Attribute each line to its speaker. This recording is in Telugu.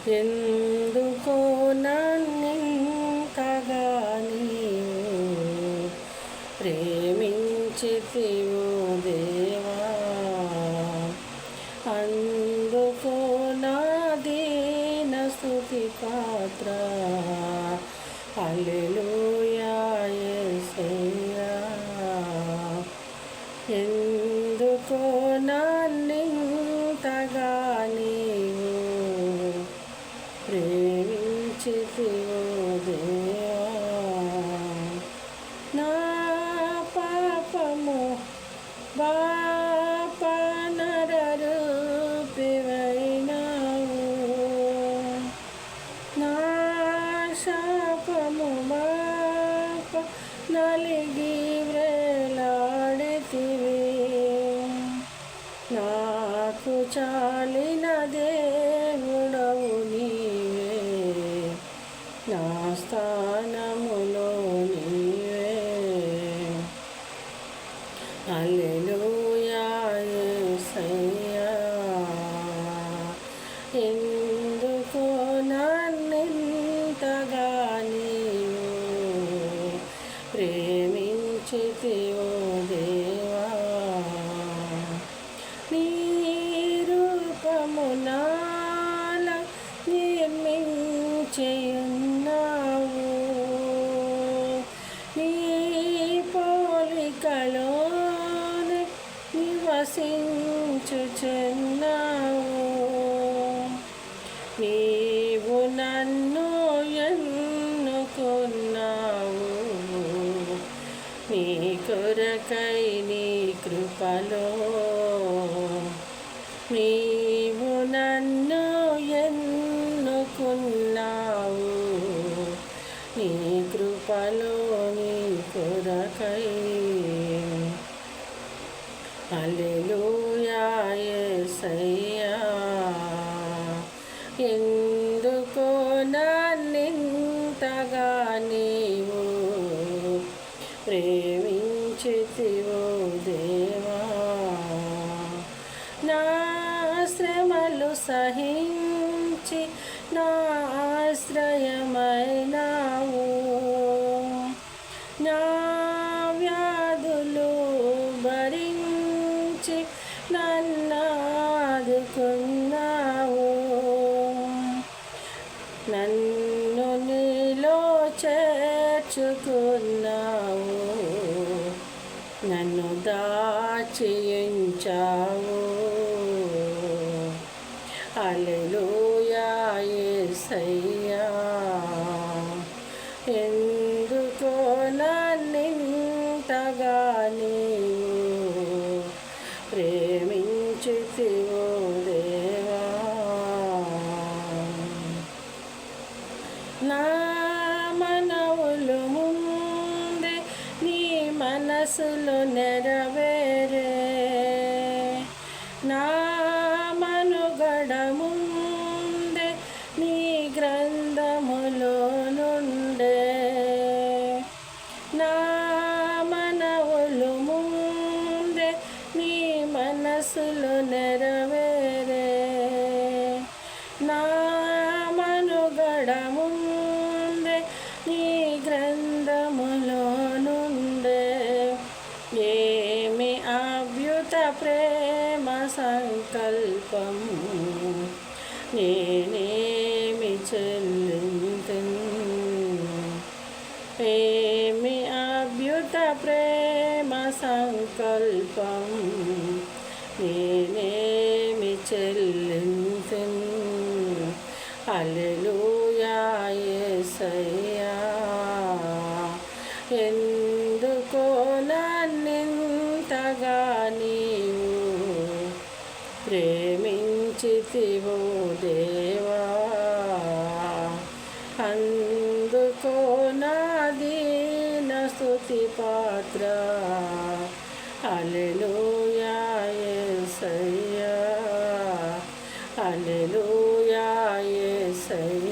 Speaker 1: ఎందుకో నన్నింతగా నీవు ప్రేమించితివో దేవా, అందుకో నా దీన స్తుతి పాత్ర. హల్లెలూయా యేసయ్యా. ఎందుకో నన్నింతగా నీవు ప్రేమించితివో దేవా, నా పాపము బాపనరూపివైనావు, నా శాపము బాప నలిగి వ్రేలాడితివి. నాకు చాలిన దేవుడవు నీవే, నా స్థానములో నీవే. హల్లెలూయా యేసయ్యా. ఎందుకో నన్నింతగా నీవు ప్రేమించితివో దేవా, నీ రూపము నాలో నిర్మించియున్నావు, నీ పోలికలోనే నివసించుచున్నావు. నీవు నన్ను ఎన్నుకున్నావు, నీ కొరకై నీ కృపలో. నీవు నన్ను ఎన్నుకున్నావు, నీ కృపలో నీ కొరకై. హల్లెలూయా యేసయ్యా. ఎందుకో నన్నింతగా నీవు ప్రేమించితివో దేవా, నా శ్రమలు సహించి నా ఆశ్రయమైనావు, నా వ్యాధులు భరించి నన్నాదుకున్నావు. నన్ను నీలో చేర్చుకున్నావు, నన్ను దాచియుంచావు. హల్లెలూయా యేసయ్యా. ఎందుకో నన్నింతగా నీవు ప్రేమించితివో దేవా, నా మనవులు ముందే నీ మనసులో నెరవేరే, నా మనుగడ ముందే నీ గ్రంథములో నుండే, నా మనవులు ముందే నీ మనసులో నెరవేరే, నా మనుగడ ముందే నీ గ్రంథములో నుండే. ఏమి అద్భుత ప్రేమ సంకల్పం, నేనేమి చెల్లింతును. ఏమి అద్భుత ప్రేమ సంకల్పం, నేనేమి చెల్లింతును. హల్లెలూయా యేసయ్యా. ఎందుకో నన్నింతగా నీవు ప్రేమించితివో దేవా, అందుకో నా దీన స్తుతి పాత్ర. హల్లెలూయా యేసయ్యా. హల్లెలూయా యేసయ్యా.